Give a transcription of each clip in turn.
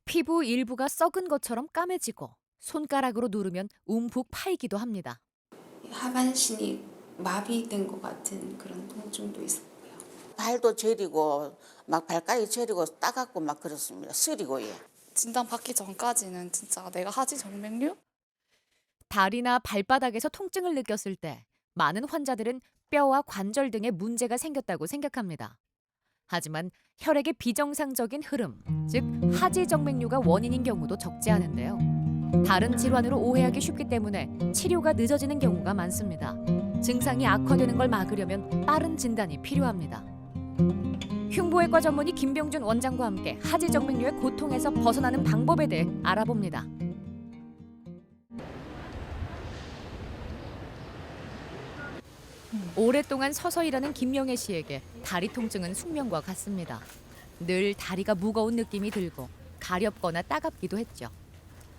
피부 일부가 썩은 것처럼 까매지고 손가락으로 누르면 움푹 파이기도 합니다. 하반신이 마비된 것 같은 그런 통증도 있었고요. 발도 저리고 막 발가락이 저리고 따갑고 막 그렇습니다. 쓰리고 예. 진단 받기 전까지는 진짜 내가 하지정맥류? 다리나 발바닥에서 통증을 느꼈을 때 많은 환자들은 뼈와 관절 등에 문제가 생겼다고 생각합니다. 하지만 혈액의 비정상적인 흐름, 즉 하지정맥류가 원인인 경우도 적지 않은데요. 다른 질환으로 오해하기 쉽기 때문에 치료가 늦어지는 경우가 많습니다. 증상이 악화되는 걸 막으려면 빠른 진단이 필요합니다. 흉부외과 전문의 김병준 원장과 함께 하지정맥류의 고통에서 벗어나는 방법에 대해 알아봅니다. 오랫동안 서서 일하는 김영애 씨에게 다리 통증은 숙명과 같습니다. 늘 다리가 무거운 느낌이 들고 가렵거나 따갑기도 했죠.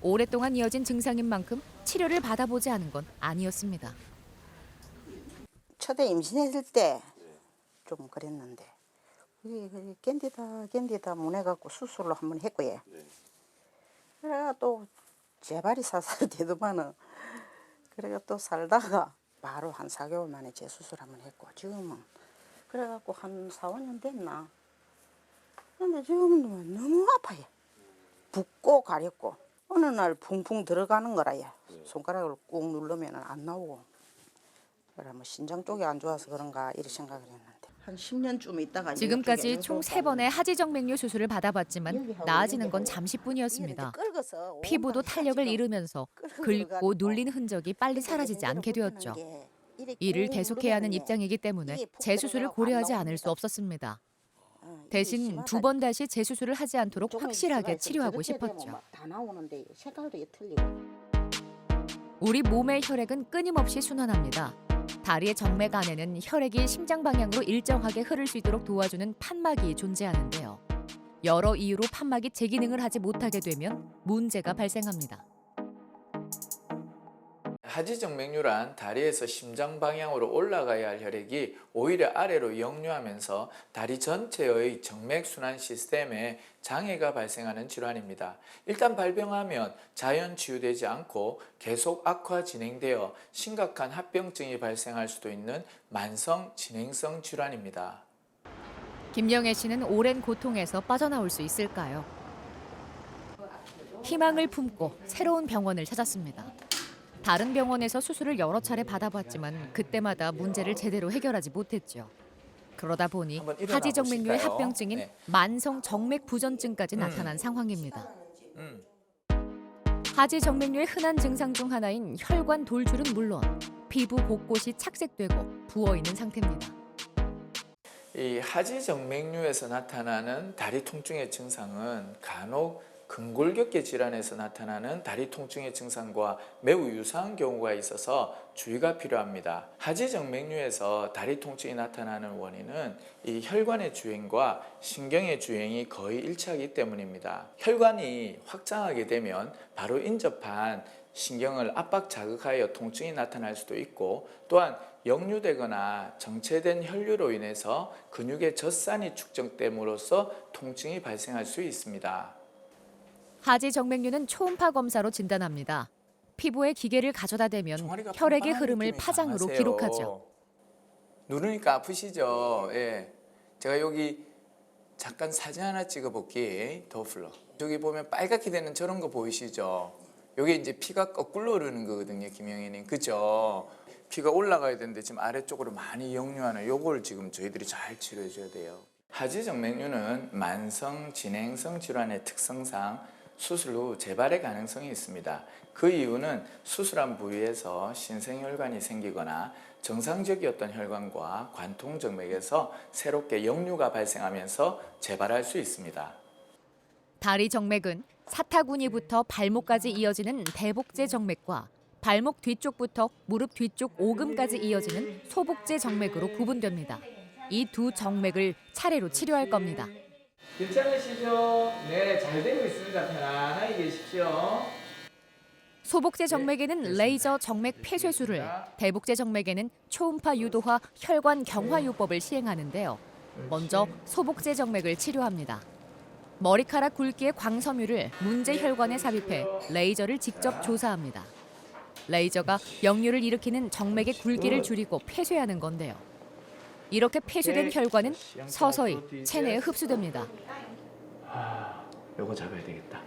오랫동안 이어진 증상인 만큼 치료를 받아보지 않은 건 아니었습니다. 초대 임신했을 때 좀 그랬는데 우리 견디다 못해갖고 수술로 한번 했고 예. 그래가 또 재발이 살살 되더만은 그래가 또 살다가 바로 한 4개월 만에 재수술 한번 했고 지금은 그래갖고 한 4, 5년 됐나. 근데 지금은 너무 아파요. 붓고 가렵고 어느 날 붕붕 들어가는 거라 예. 손가락을 꾹 누르면 안 나오고 그래 뭐 신장 쪽이 안 좋아서 그런가 이렇게 생각을 했는데 한 10년쯤 있다가 지금까지 총 3번의 하지정맥류 수술을 받아봤지만 나아지는 건 잠시뿐이었습니다. 피부도 탄력을 잃으면서 긁고 눌린 흔적이 빨리 사라지지 않게 되었죠. 이를 계속해야 하는 입장이기 때문에 재수술을 고려하지 않을 수 없었습니다. 대신 2번 다시 재수술을 하지 않도록 확실하게 치료하고 싶었죠. 다 나오는데 색깔도 틀리고. 우리 몸의 혈액은 끊임없이 순환합니다. 다리의 정맥 안에는 혈액이 심장 방향으로 일정하게 흐를 수 있도록 도와주는 판막이 존재하는데요. 여러 이유로 판막이 제 기능을 하지 못하게 되면 문제가 발생합니다. 하지정맥류란 다리에서 심장 방향으로 올라가야 할 혈액이 오히려 아래로 역류하면서 다리 전체의 정맥순환 시스템에 장애가 발생하는 질환입니다. 일단 발병하면 자연 치유되지 않고 계속 악화 진행되어 심각한 합병증이 발생할 수도 있는 만성 진행성 질환입니다. 김영애 씨는 오랜 고통에서 빠져나올 수 있을까요? 희망을 품고 새로운 병원을 찾았습니다. 다른 병원에서 수술을 여러 차례 받아봤지만 그때마다 문제를 제대로 해결하지 못했죠. 그러다 보니 하지정맥류의 합병증인 만성 정맥 부전증까지 나타난 상황입니다. 하지정맥류의 흔한 증상 중 하나인 혈관 돌출은 물론 피부 곳곳이 착색되고 부어있는 상태입니다. 이 하지정맥류에서 나타나는 다리 통증의 증상은 간혹 근골격계 질환에서 나타나는 다리 통증의 증상과 매우 유사한 경우가 있어서 주의가 필요합니다. 하지정맥류에서 다리 통증이 나타나는 원인은 이 혈관의 주행과 신경의 주행이 거의 일치하기 때문입니다. 혈관이 확장하게 되면 바로 인접한 신경을 압박 자극하여 통증이 나타날 수도 있고 또한 역류되거나 정체된 혈류로 인해서 근육의 젖산이 축적됨으로써 통증이 발생할 수 있습니다. 하지정맥류는 초음파 검사로 진단합니다. 피부에 기계를 가져다 대면 혈액의 흐름을 파장으로 기록하죠. 누르니까 아프시죠? 예. 제가 여기 잠깐 사진 하나 찍어볼게요. 더 플러. 저기 보면 빨갛게 되는 저런 거 보이시죠? 여기 이제 피가 거꾸로 흐르는 거거든요, 김영애님. 그죠? 피가 올라가야 되는데 지금 아래쪽으로 많이 역류하는 요걸 지금 저희들이 잘 치료해 줘야 돼요. 하지정맥류는 만성 진행성 질환의 특성상 수술 후 재발의 가능성이 있습니다. 그 이유는 수술한 부위에서 신생혈관이 생기거나 정상적이었던 혈관과 관통정맥에서 새롭게 역류가 발생하면서 재발할 수 있습니다. 다리 정맥은 사타구니부터 발목까지 이어지는 대복제 정맥과 발목 뒤쪽부터 무릎 뒤쪽 오금까지 이어지는 소복제 정맥으로 구분됩니다. 이 두 정맥을 차례로 치료할 겁니다. 괜찮으시죠? 네, 잘 되고 있습니다. 편안하게 계십시오. 소복제 정맥에는 레이저 정맥 폐쇄술을, 대복제 정맥에는 초음파 유도화 혈관 경화요법을 시행하는데요. 먼저 소복제 정맥을 치료합니다. 머리카락 굵기의 광섬유를 문제 혈관에 삽입해 레이저를 직접 조사합니다. 레이저가 역류를 일으키는 정맥의 굵기를 줄이고 폐쇄하는 건데요. 이렇게 폐쇄된 혈관은 서서히 체내에 흡수됩니다. 요거 잡아야 되겠다.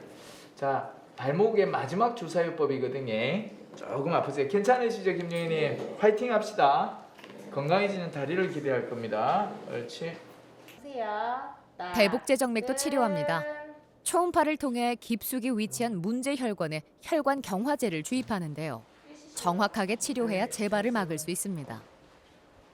자, 발목의 마지막 주사요법이거든요. 조금 아프세요. 괜찮으시죠, 김유희님? 파이팅 합시다. 건강해지는 다리를 기대할 겁니다. 옳지. 대복제 정맥도 치료합니다. 초음파를 통해 깊숙이 위치한 문제 혈관에 혈관 경화제를 주입하는데요. 정확하게 치료해야 재발을 막을 수 있습니다.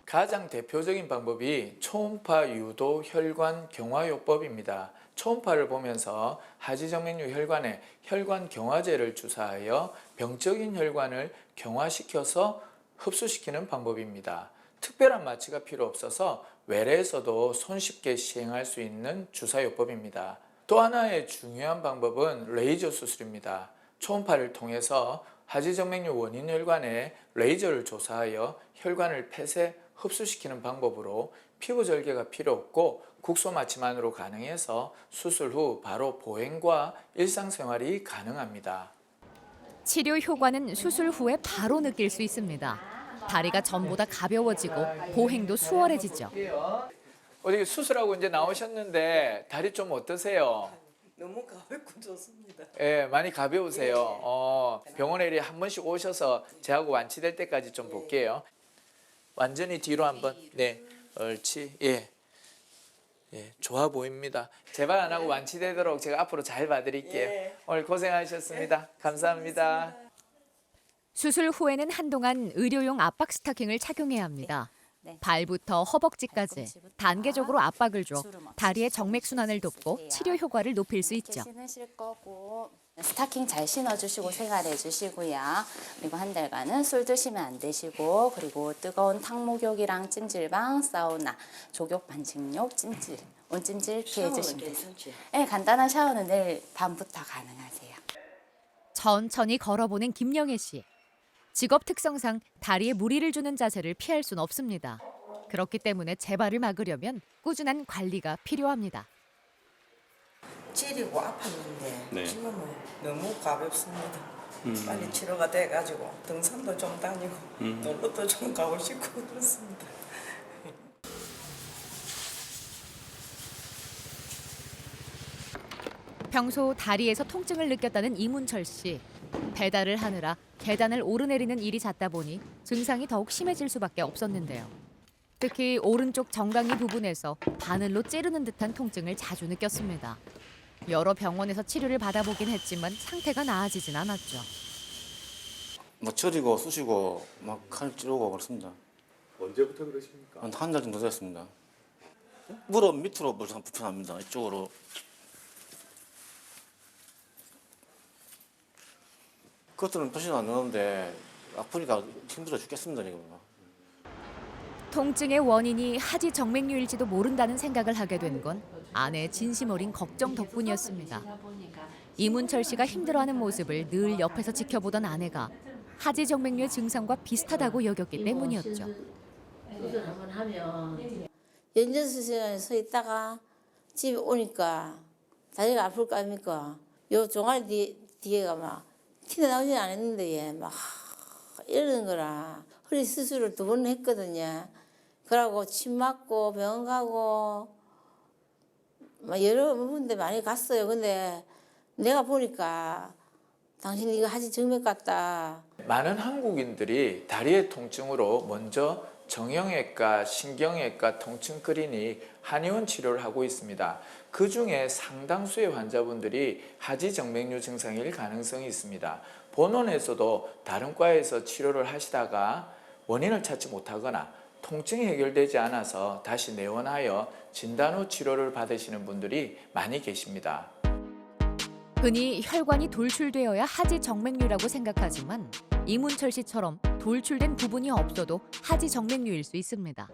가장 대표적인 방법이 초음파 유도 혈관 경화요법입니다. 초음파를 보면서 하지정맥류 혈관에 혈관 경화제를 주사하여 병적인 혈관을 경화시켜서 흡수시키는 방법입니다. 특별한 마취가 필요 없어서 외래에서도 손쉽게 시행할 수 있는 주사요법입니다. 또 하나의 중요한 방법은 레이저 수술입니다. 초음파를 통해서 하지정맥류 원인 혈관에 레이저를 조사하여 혈관을 폐쇄, 흡수시키는 방법으로 피부 절개가 필요 없고 국소 마취만으로 가능해서 수술 후 바로 보행과 일상생활이 가능합니다. 치료 효과는 수술 후에 바로 느낄 수 있습니다. 다리가 전보다 가벼워지고 보행도 수월해지죠. 어디 수술하고 이제 나오셨는데 다리 좀 어떠세요? 너무 가볍고 좋습니다. 예, 많이 가벼우세요. 병원에 한 번씩 오셔서 제하고 완치될 때까지 좀 볼게요. 완전히 뒤로 한번. 네, 옳지. 예, 좋아 보입니다. 재발 안 하고 완치되도록 제가 앞으로 잘 봐드릴게요. 오늘 고생하셨습니다. 감사합니다. 수술 후에는 한동안 의료용 압박 스타킹을 착용해야 합니다. 발부터 허벅지까지 단계적으로 압박을 줘 다리의 정맥 순환을 돕고 치료 효과를 높일 수 있죠. 신으실 거고 스타킹 잘 신어주시고 생활해 주시고요. 그리고 한 달간은 술 드시면 안 되시고 그리고 뜨거운 탕목욕이랑 찜질방, 사우나, 족욕, 반칙욕, 찜질, 온찜질 피해 주시면 돼요. 네, 간단한 샤워는 내일 밤부터 가능하세요. 천천히 걸어보는 김영애 씨. 직업 특성상 다리에 무리를 주는 자세를 피할 순 없습니다. 그렇기 때문에 재발을 막으려면 꾸준한 관리가 필요합니다. 찌리고 아팠는데 지금은 너무 가볍습니다. 빨리 치료가 돼가지고 등산도 좀 다니고 놀러도 좀 가고 싶고 그렇습니다. 평소 다리에서 통증을 느꼈다는 이문철 씨. 배달을 하느라 계단을 오르내리는 일이 잦다 보니 증상이 더욱 심해질 수밖에 없었는데요. 특히 오른쪽 정강이 부분에서 바늘로 찌르는 듯한 통증을 자주 느꼈습니다. 여러 병원에서 치료를 받아보긴 했지만 상태가 나아지진 않았죠. 막 저리고 쑤시고 막 칼 찌르고 그렇습니다. 언제부터 그러십니까? 한 달 정도 됐습니다. 무릎 밑으로 벌써 불편합니다. 이쪽으로. 그것들은 표시는 안 나는데 아프니까 힘들어 죽겠습니다. 지금. 통증의 원인이 하지 정맥류일지도 모른다는 생각을 하게 된 건 아내의 진심 어린 걱정 덕분이었습니다. 이문철 씨가 힘들어하는 모습을 늘 옆에서 지켜보던 아내가 하지 정맥류의 증상과 비슷하다고 여겼기 때문이었죠. 수술 한번 하면 연전수술에 서 있다가 집에 오니까 다리가 아플 거 아닙니까? 요 종아리 뒤에가 막 튀어나오진 않았는데 막 이러는 거라. 허리 수술을 2번 했거든요. 그러고 침 맞고 병원 가고 막 여러 군데 많이 갔어요. 근데 내가 보니까 당신 이거 하지 정맥 같다. 많은 한국인들이 다리의 통증으로 먼저 정형외과, 신경외과, 통증 클리닉, 한의원 치료를 하고 있습니다. 그 중에 상당수의 환자분들이 하지 정맥류 증상일 가능성이 있습니다. 본원에서도 다른 과에서 치료를 하시다가 원인을 찾지 못하거나 통증이 해결되지 않아서 다시 내원하여 진단 후 치료를 받으시는 분들이 많이 계십니다. 흔히 혈관이 돌출되어야 하지 정맥류라고 생각하지만 이문철 씨처럼 돌출된 부분이 없어도 하지 정맥류일 수 있습니다.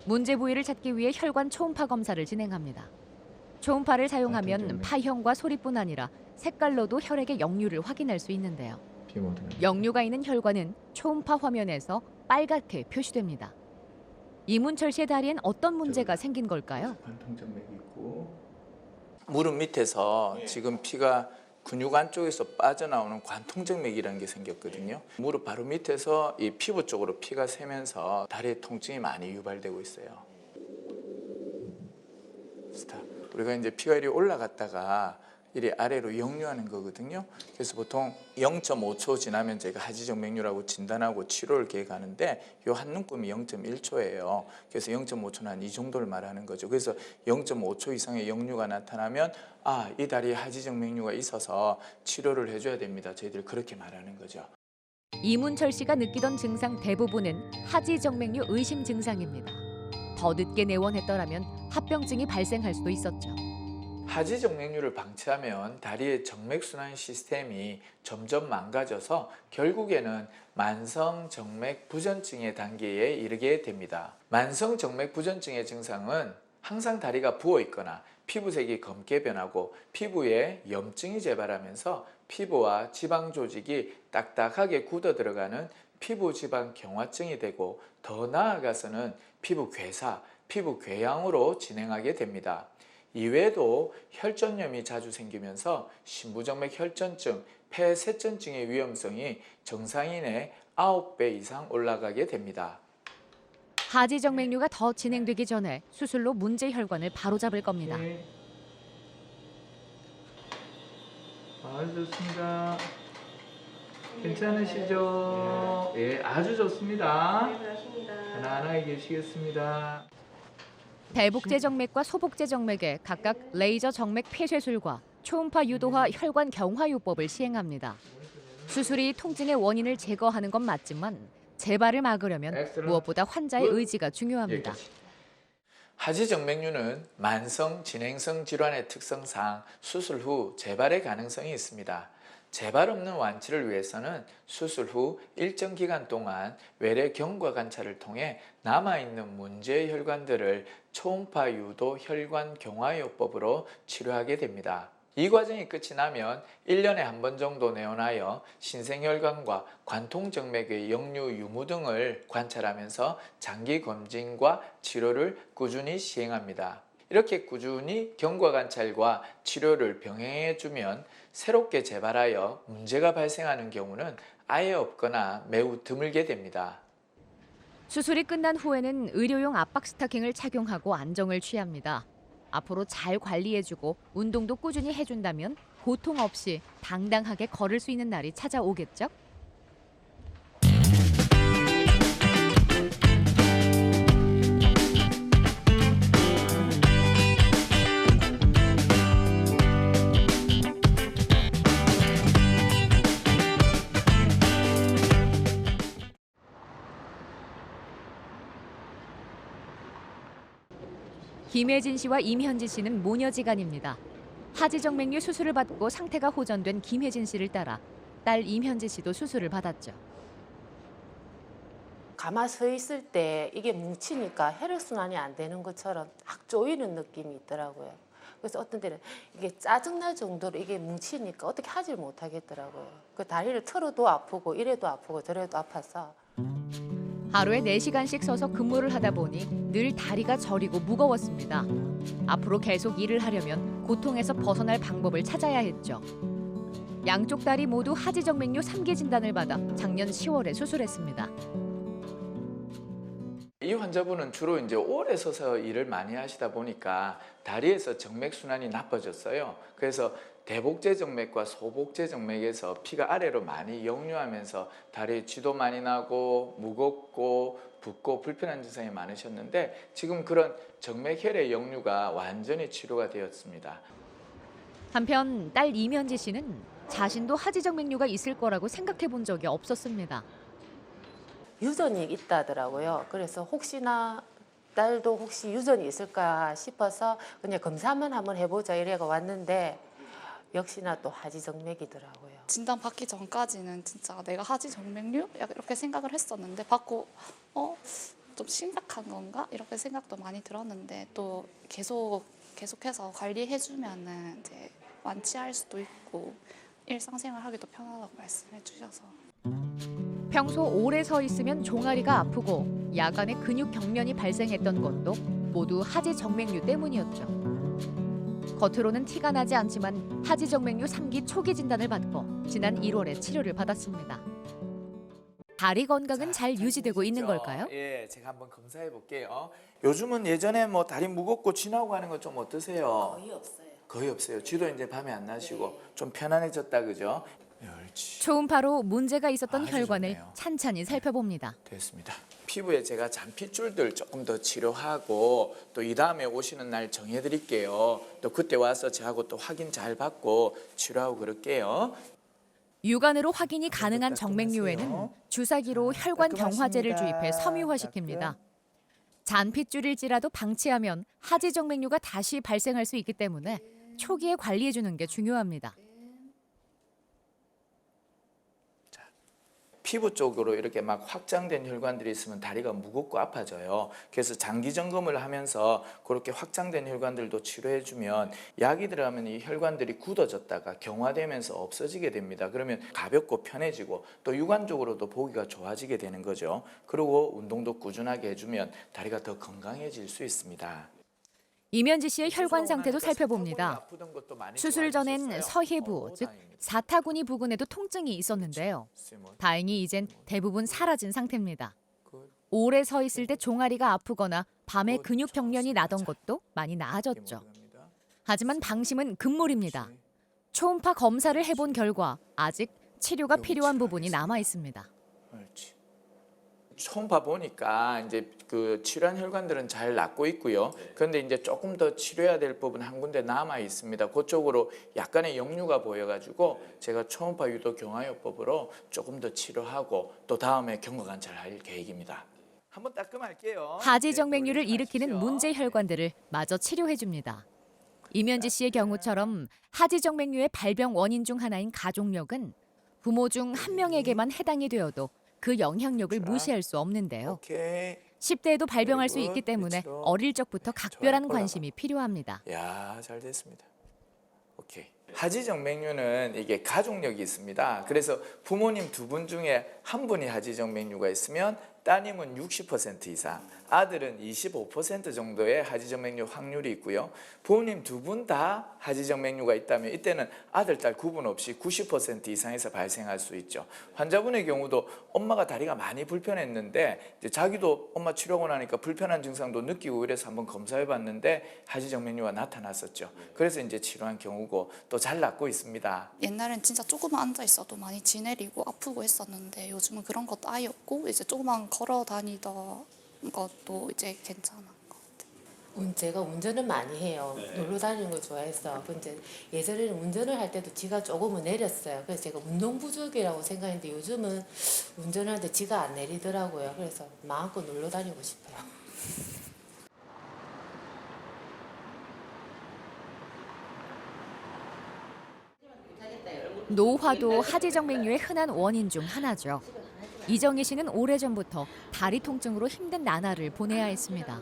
문제 부위를 찾기 위해 혈관 초음파 검사를 진행합니다. 초음파를 사용하면 파형과 소리뿐 아니라 색깔로도 혈액의 역류를 확인할 수 있는데요. 역류가 있는 혈관은 초음파 화면에서 빨갛게 표시됩니다. 이문철 씨의 다리엔 어떤 문제가 생긴 걸까요? 관통정맥이 있고 무릎 밑에서 지금 피가 근육 안쪽에서 빠져나오는 관통정맥이라는 게 생겼거든요. 무릎 바로 밑에서 이 피부 쪽으로 피가 새면서 다리에 통증이 많이 유발되고 있어요. 스탑. 우리가 이제 피가 이리 올라갔다가 이리 아래로 역류하는 거거든요. 그래서 보통 0.5초 지나면 저희가 하지정맥류라고 진단하고 치료를 계획하는데 요 한 눈금이 0.1초예요. 그래서 0.5초는 한 이 정도를 말하는 거죠. 그래서 0.5초 이상의 역류가 나타나면 이 다리에 하지정맥류가 있어서 치료를 해줘야 됩니다. 저희들이 그렇게 말하는 거죠. 이문철 씨가 느끼던 증상 대부분은 하지정맥류 의심 증상입니다. 더 늦게 내원했더라면 합병증이 발생할 수도 있었죠. 하지정맥류를 방치하면 다리의 정맥순환 시스템이 점점 망가져서 결국에는 만성정맥부전증의 단계에 이르게 됩니다. 만성정맥부전증의 증상은 항상 다리가 부어있거나 피부색이 검게 변하고 피부에 염증이 재발하면서 피부와 지방 조직이 딱딱하게 굳어 들어가는 피부지방경화증이 되고 더 나아가서는 피부괴사, 피부궤양으로 진행하게 됩니다. 이외에도 혈전염이 자주 생기면서 신부정맥 혈전증, 폐세전증의 위험성이 정상인의 9배 이상 올라가게 됩니다. 하지정맥류가 더 진행되기 전에 수술로 문제 혈관을 바로잡을 겁니다. 네. 아주 좋습니다. 괜찮으시죠? 예, 아주 좋습니다. 편안하게 계시겠습니다. 대복제정맥과 소복제정맥에 각각 레이저 정맥 폐쇄술과 초음파 유도화 혈관 경화요법을 시행합니다. 수술이 통증의 원인을 제거하는 건 맞지만 재발을 막으려면 무엇보다 환자의 의지가 중요합니다. 하지정맥류는 만성 진행성 질환의 특성상 수술 후 재발의 가능성이 있습니다. 재발 없는 완치를 위해서는 수술 후 일정 기간 동안 외래 경과 관찰을 통해 남아있는 문제의 혈관들을 초음파 유도 혈관 경화요법으로 치료하게 됩니다. 이 과정이 끝이 나면 1년에 한 번 정도 내원하여 신생혈관과 관통정맥의 역류 유무 등을 관찰하면서 장기 검진과 치료를 꾸준히 시행합니다. 이렇게 꾸준히 경과 관찰과 치료를 병행해주면 새롭게 재발하여 문제가 발생하는 경우는 아예 없거나 매우 드물게 됩니다. 수술이 끝난 후에는 의료용 압박 스타킹을 착용하고 안정을 취합니다. 앞으로 잘 관리해주고 운동도 꾸준히 해준다면 고통 없이 당당하게 걸을 수 있는 날이 찾아오겠죠? 김혜진 씨와 임현지 씨는 모녀지간입니다. 하지정맥류 수술을 받고 상태가 호전된 김혜진 씨를 따라 딸 임현지 씨도 수술을 받았죠. 가만히 서 있을 때 이게 뭉치니까 혈액순환이 안 되는 것처럼 딱 조이는 느낌이 있더라고요. 그래서 어떤 때는 이게 짜증날 정도로 이게 뭉치니까 어떻게 하질 못하겠더라고요. 그 다리를 틀어도 아프고 이래도 아프고 저래도 아파서. 하루에 4시간씩 서서 근무를 하다 보니 늘 다리가 저리고 무거웠습니다. 앞으로 계속 일을 하려면 고통에서 벗어날 방법을 찾아야 했죠. 양쪽 다리 모두 하지정맥류 3기 진단을 받아 작년 10월에 수술했습니다. 이 환자분은 주로 이제 오래 서서 일을 많이 하시다 보니까 다리에서 정맥순환이 나빠졌어요. 그래서 대복제정맥과 소복제정맥에서 피가 아래로 많이 역류하면서 다리에 쥐도 많이 나고 무겁고 붓고 불편한 증상이 많으셨는데 지금 그런 정맥혈의 역류가 완전히 치료가 되었습니다. 한편 딸 임현지 씨는 자신도 하지정맥류가 있을 거라고 생각해 본 적이 없었습니다. 유전이 있다더라고요. 그래서 혹시나 딸도 혹시 유전이 있을까 싶어서 그냥 검사만 한번 해보자 이래가 왔는데 역시나 또 하지정맥이더라고요. 진단 받기 전까지는 진짜 내가 하지정맥류? 이렇게 생각을 했었는데 받고 좀 심각한 건가? 이렇게 생각도 많이 들었는데 또 계속해서 관리해주면은 이제 완치할 수도 있고 일상생활하기도 편하다고 말씀해 주셔서. 평소 오래 서 있으면 종아리가 아프고 야간에 근육 경련이 발생했던 것도 모두 하지정맥류 때문이었죠. 겉으로는 티가 나지 않지만 하지정맥류 3기 초기 진단을 받고 지난 1월에 치료를 받았습니다. 다리 건강은 잘 유지되고 있는 걸까요? 예, 제가 한번 검사해 볼게요. 요즘은 예전에 뭐 다리 무겁고 지나고 하는 거 좀 어떠세요? 거의 없어요. 거의 없어요. 쥐도 이제 밤에 안 나시고 좀 편안해졌다 그죠? 옳지. 초음파로 문제가 있었던 아주 혈관을 좋네요. 찬찬히 살펴봅니다. 됐습니다. 피부에 제가 잔핏줄들 조금 더 치료하고 또 이 다음에 오시는 날 정해드릴게요. 또 그때 와서 저하고 또 확인 잘 받고 치료하고 그럴게요. 육안으로 확인이 가능한 정맥류에는 주사기로 혈관 경화제를 주입해 섬유화시킵니다. 잔핏줄일지라도 방치하면 하지정맥류가 다시 발생할 수 있기 때문에 초기에 관리해주는 게 중요합니다. 피부 쪽으로 이렇게 막 확장된 혈관들이 있으면 다리가 무겁고 아파져요. 그래서 장기 점검을 하면서 그렇게 확장된 혈관들도 치료해주면 약이 들어가면 이 혈관들이 굳어졌다가 경화되면서 없어지게 됩니다. 그러면 가볍고 편해지고 또 육안적으로도 보기가 좋아지게 되는 거죠. 그리고 운동도 꾸준하게 해주면 다리가 더 건강해질 수 있습니다. 이면지 씨의 혈관 상태도 살펴봅니다. 수술 전엔 서해부, 즉 사타구니 부근에도 통증이 있었는데요. 다행히 이젠 대부분 사라진 상태입니다. 오래 서 있을 때 종아리가 아프거나 밤에 근육 경련이 나던 것도 많이 나아졌죠. 하지만 방심은 금물입니다. 초음파 검사를 해본 결과 아직 치료가 필요한 부분이 남아 있습니다. 초음파 보니까 이제 그 치료한 혈관들은 잘 낫고 있고요. 그런데 이제 조금 더 치료해야 될 부분 한 군데 남아 있습니다. 그쪽으로 약간의 역류가 보여가지고 제가 초음파 유도 경화요법으로 조금 더 치료하고 또 다음에 경과 관찰을 할 계획입니다. 한번 따끔할게요. 하지정맥류를 일으키는 문제 혈관들을 마저 치료해줍니다. 이면지 씨의 경우처럼 하지정맥류의 발병 원인 중 하나인 가족력은 부모 중 한 명에게만 해당이 되어도 그 영향력을 무시할 수 없는데요. 오케이. 10대에도 발병할 수 있기 때문에 그렇죠. 어릴 적부터 각별한 올라가. 관심이 필요합니다. 야, 잘 됐습니다. 오케이. 하지정맥류는 이게 가족력이 있습니다. 그래서 부모님 두 분 중에 한 분이 하지정맥류가 있으면 따님은 60% 이상, 아들은 25% 정도의 하지정맥류 확률이 있고요. 부모님 두 분 다 하지정맥류가 있다면 이때는 아들, 딸 구분 없이 90% 이상에서 발생할 수 있죠. 환자분의 경우도 엄마가 다리가 많이 불편했는데 이제 자기도 엄마 치료하고 나니까 불편한 증상도 느끼고 이래서 한번 검사해 봤는데 하지정맥류가 나타났었죠. 그래서 이제 치료한 경우고 또 잘 낫고 있습니다. 옛날엔 진짜 조금만 앉아 있어도 많이 지내리고 아프고 했었는데 요즘은 그런 것도 아예 없고 이제 조금만 걸어 다니던 것도 이제 괜찮은 것 같아요. 제가 운전을 많이 해요. 놀러 다니는 걸 좋아해서. 근데 예전에는 운전을 할 때도 지가 조금은 내렸어요. 그래서 제가 운동 부족이라고 생각했는데 요즘은 운전을 하는데 지가 안 내리더라고요. 그래서 마음껏 놀러 다니고 싶어요. 노화도 하지정맥류의 흔한 원인 중 하나죠. 이정희 씨는 오래전부터 다리 통증으로 힘든 나날을 보내야 했습니다.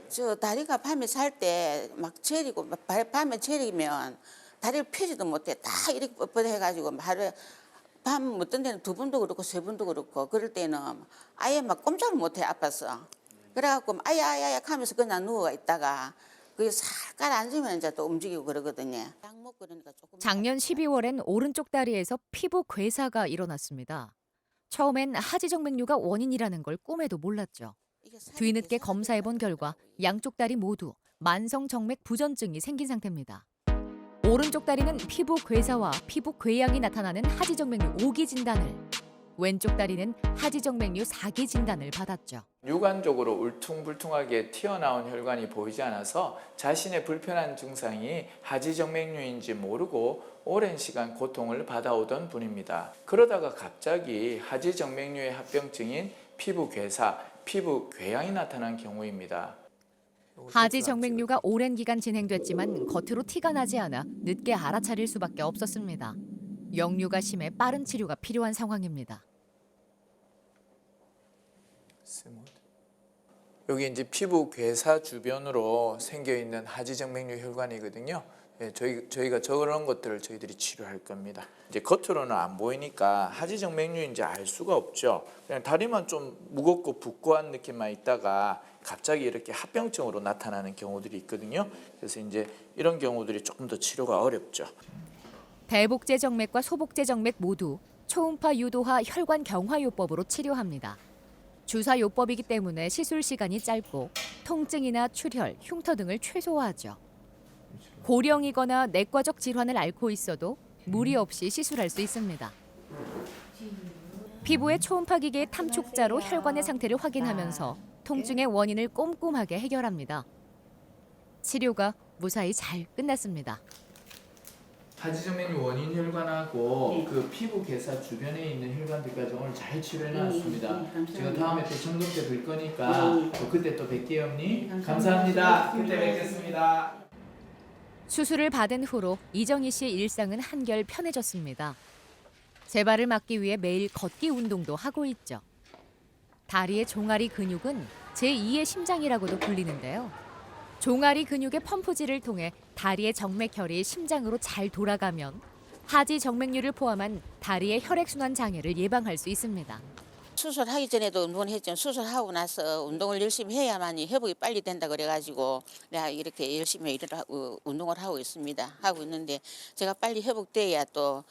저 다리가 밤에 잘 때 막 저리고 밤에 저리면 다리를 펴지도 못해. 다 이렇게 뻣뻣해가지고 하루에 밤 어떤 데는 2번도 그렇고 3번도 그렇고 그럴 때는 아예 막 꼼짝을 못해 아파서. 그래갖고 아야야야 하면서 그냥 누워 있다가 그게 살 가라앉으면 이제 또 움직이고 그러거든요. 약 먹고 그러니까 조금 작년 12월엔 오른쪽 다리에서 피부 괴사가 일어났습니다. 처음엔 하지정맥류가 원인이라는 걸 꿈에도 몰랐죠. 뒤늦게 검사해본 결과 양쪽 다리 모두 만성정맥 부전증이 생긴 상태입니다. 오른쪽 다리는 피부 괴사와 피부 궤양이 나타나는 하지정맥류 5기 진단을, 왼쪽 다리는 하지정맥류 4기 진단을 받았죠. 육안적으로 울퉁불퉁하게 튀어나온 혈관이 보이지 않아서 자신의 불편한 증상이 하지정맥류인지 모르고 오랜 시간 고통을 받아오던 분입니다. 그러다가 갑자기 하지정맥류의 합병증인 피부 괴사, 피부 궤양이 나타난 경우입니다. 하지정맥류가 오랜 기간 진행됐지만 겉으로 티가 나지 않아 늦게 알아차릴 수밖에 없었습니다. 역류가 심해 빠른 치료가 필요한 상황입니다. 여기 이제 피부 괴사 주변으로 생겨 있는 하지정맥류 혈관이거든요. 예, 저희가 저런 것들을 저희들이 치료할 겁니다. 이제 겉으로는 안 보이니까 하지정맥류인지 알 수가 없죠. 그냥 다리만 좀 무겁고 붓고한 느낌만 있다가 갑자기 이렇게 합병증으로 나타나는 경우들이 있거든요. 그래서 이제 이런 경우들이 조금 더 치료가 어렵죠. 대복제 정맥과 소복제 정맥 모두 초음파 유도화 혈관 경화요법으로 치료합니다. 주사 요법이기 때문에 시술 시간이 짧고 통증이나 출혈, 흉터 등을 최소화하죠. 고령이거나 내과적 질환을 앓고 있어도 무리 없이 시술할 수 있습니다. 피부의 초음파 기계의 탐촉자로 혈관의 상태를 확인하면서 통증의 원인을 꼼꼼하게 해결합니다. 치료가 무사히 잘 끝났습니다. 하지정맥류 원인 혈관하고 그 피부 괴사 주변에 있는 혈관들까지 오늘 잘 치료해 놨습니다. 제가 다음에 또 점검 때 뵐 거니까 또 그때 또 뵐게요, 언니. 감사합니다. 그때 뵙겠습니다. 수술을 받은 후로 이정희 씨의 일상은 한결 편해졌습니다. 재발을 막기 위해 매일 걷기 운동도 하고 있죠. 다리의 종아리 근육은 제2의 심장이라고도 불리는데요. 종아리 근육의 펌프질을 통해 다리의 정맥혈이 심장으로 잘 돌아가면 하지 정맥류를 포함한 다리의 혈액순환 장애를 예방할 수 있습니다. 수술하기 전에도 운동을 했지만 수술하고 나서 운동을 열심히 해야만이 회복이 빨리 된다 그래가지고 내가 이렇게 열심히 운동을 하고 있습니다. 하고 있는데 제가 빨리 회복돼야 또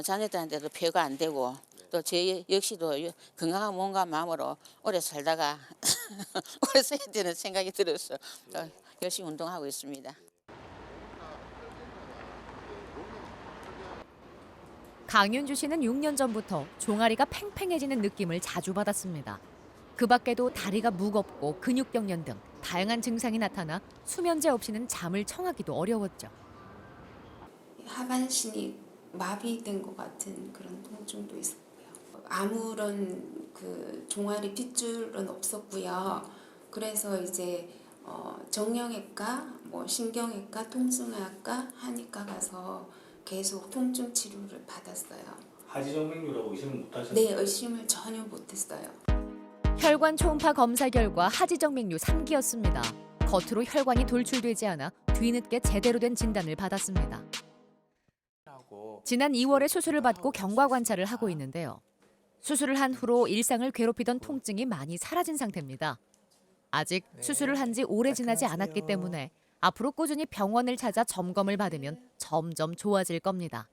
자녀들한테도 폐가 안 되고 또 제 역시도 건강한 몸과 마음으로 오래 살다가 오래 써야 되는 생각이 들어서 열심히 운동하고 있습니다. 강윤주 씨는 6년 전부터 종아리가 팽팽해지는 느낌을 자주 받았습니다. 그 밖에도 다리가 무겁고 근육경련 등 다양한 증상이 나타나 수면제 없이는 잠을 청하기도 어려웠죠. 하반신이 마비된 것 같은 그런 통증도 있었고요. 아무런 그 종아리 핏줄은 없었고요. 그래서 이제 정형외과, 신경외과, 통증외과, 한의과 가서 계속 통증 치료를 받았어요. 하지정맥류라고 의심을 못 하셨나요? 네, 의심을 전혀 못했어요. 혈관 초음파 검사 결과 하지정맥류 3기였습니다. 겉으로 혈관이 돌출되지 않아 뒤늦게 제대로 된 진단을 받았습니다. 지난 2월에 수술을 받고 경과 관찰을 하고 있는데요. 수술을 한 후로 일상을 괴롭히던 통증이 많이 사라진 상태입니다. 아직 수술을 한 지 오래 지나지 않았기 때문에 앞으로 꾸준히 병원을 찾아 점검을 받으면 점점 좋아질 겁니다.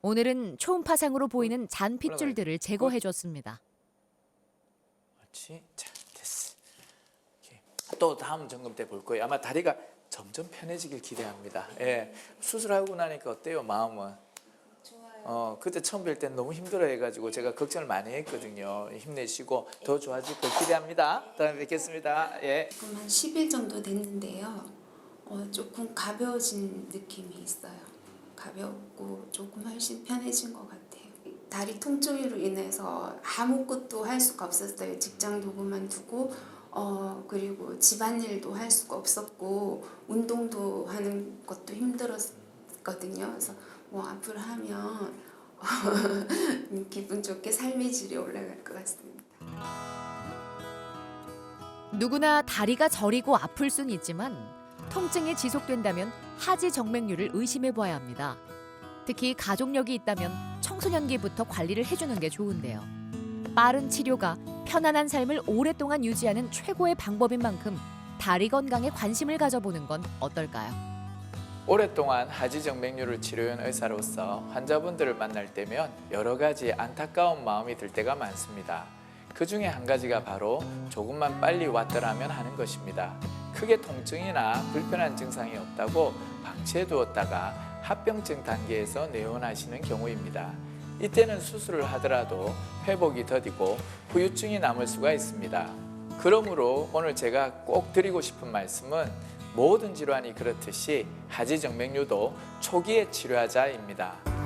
오늘은 초음파상으로 보이는 잔 핏줄들을 제거해줬습니다. 그렇지. 자, 됐어. 오케이. 또 다음 점검 때 볼 거예요. 아마 다리가 점점 편해지길 기대합니다. 예. 수술하고 나니까 어때요, 마음은? 좋아요. 그때 처음 뵐 땐 너무 힘들어해가지고 제가 걱정을 많이 했거든요. 힘내시고 더 좋아질 걸 기대합니다. 다음에 뵙겠습니다. 예. 지금 한 10일 정도 됐는데요. 조금 가벼워진 느낌이 있어요. 가볍고 조금 훨씬 편해진 것 같아요. 다리 통증으로 인해서 아무것도 할 수가 없었어요. 직장도 그만두고 그리고 집안일도 할 수가 없었고 운동도 하는 것도 힘들었거든요. 그래서 앞으로 하면 기분 좋게 삶의 질이 올라갈 것 같습니다. 누구나 다리가 저리고 아플 순 있지만 통증이 지속된다면 하지 정맥류를 의심해봐야 합니다. 특히 가족력이 있다면 청소년기부터 관리를 해주는 게 좋은데요. 빠른 치료가 편안한 삶을 오랫동안 유지하는 최고의 방법인 만큼 다리 건강에 관심을 가져보는 건 어떨까요? 오랫동안 하지정맥류를 치료한 의사로서 환자분들을 만날 때면 여러 가지 안타까운 마음이 들 때가 많습니다. 그 중에 한 가지가 바로 조금만 빨리 왔더라면 하는 것입니다. 크게 통증이나 불편한 증상이 없다고 방치해두었다가 합병증 단계에서 내원하시는 경우입니다. 이때는 수술을 하더라도 회복이 더디고 후유증이 남을 수가 있습니다. 그러므로 오늘 제가 꼭 드리고 싶은 말씀은 모든 질환이 그렇듯이 하지정맥류도 초기에 치료하자입니다.